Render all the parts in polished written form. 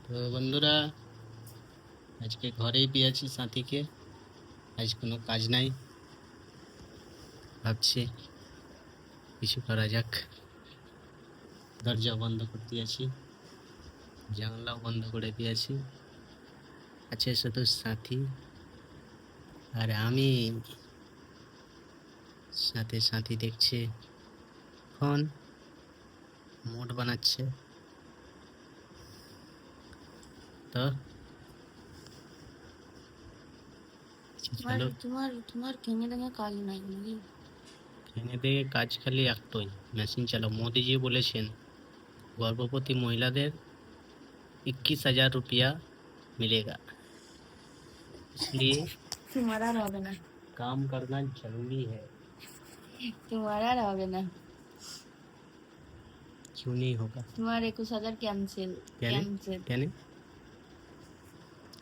তো বন্ধুরা, আজকে ঘরেই পেয়েছি সাথীকে। আজ কোনো কাজ নাই, ভাবছি কিছু করা যাক। দরজা বন্ধ করে দিয়েছি, জানলাও বন্ধ করে দিয়েছি, আছে শুধু সাথী আর আমি। সাথে সাথী দেখছে ফোন, মুড বানাচ্ছে। তো তোমার চলো, তোমার তোমার খেঙে দেঙে কাজ নাই নাকি? ভেঙে দিয়ে কাজ খালি একটাই, মেশিন চালাও। মোদিজি বলেছেন गर्भवती महिलाদের 21,000 रुपया मिलेगा, इसलिए তোমার আর হবে না, काम करना जरूरी है। তোমার আর হবে না। क्यों नहीं होगा? তোমার 21,000 ক্যান্সেল। क्या नहीं? ক্যান্সেল। क्या नहीं?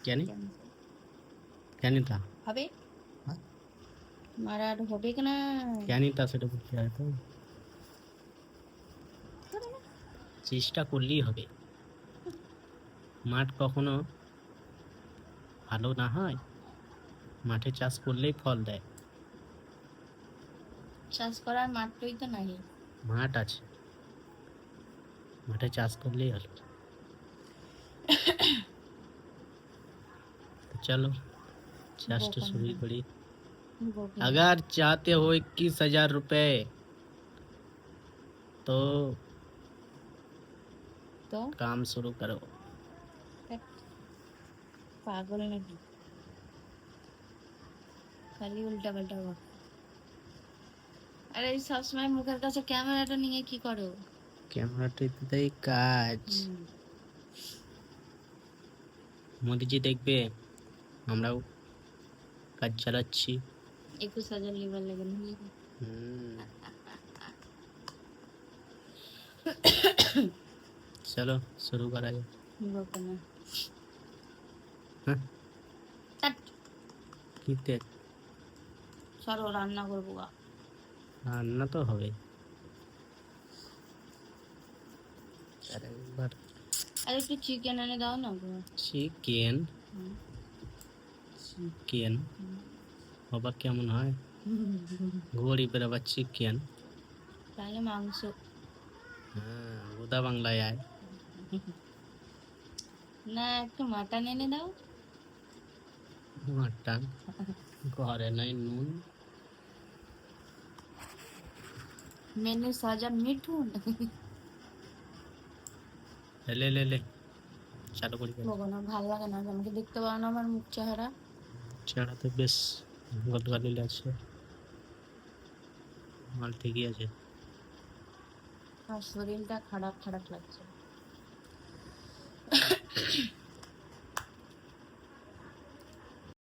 क्या नहीं? ক্যান্সেল क्या नहीं था? হবে। हाँ? তোমার আর হবে না। क्या नहीं था সেটা বলতে হয় তো, চেষ্টা করলেই হবে। মাঠ কখনো ভালো না হয়, মাঠে চাষ করলেই ফল দেয়। চাষ করার মাত্রই তো নাই। মাঠ আছে, মাঠে চাষ করলেই হলো। तो चलो चाषটা শুরু করি। अगर चाहते हो 21,000 रुपए तो তো काम शुरू करो। পাগল নাকি? খালি উল্টা পাল্টা কথা। আরে সবসময় মুখের কাছে ক্যামেরাটা নিয়ে কি করো? ক্যামেরাটাই কাজ। মোদিজি দেখবে আমরাও কাজ চালাচ্ছি। 21,000 লিবার লাগে না? चलो शुरू करा जाए। বলবো না। हाँ চাট, কিতে সরো রান্না করবো গা। রান্না তো হবে। আরে একবার আরে একটু চিকেন এনে দাও না গো। চিকেন চিকেন বাবা কেমন হয়? গরিবের আবার চিকেন? তাহলে মাংস। হ্যাঁ, গোদা বাংলায় আয়। না একটু মাটন এনে দাও। মাটন ঘরে নাই, নুন मैंने साजा मिठुन। ले ले ले চালু করি। বলো না, ভালো লাগে না আমাকে দেখতে পারো না আমার মুখ চেহারা। চেহারাতে বেশ গদগালিল আছে, মাল ঠিকই আছে। আর শরীরটা খারাপ খারাপ লাগছে।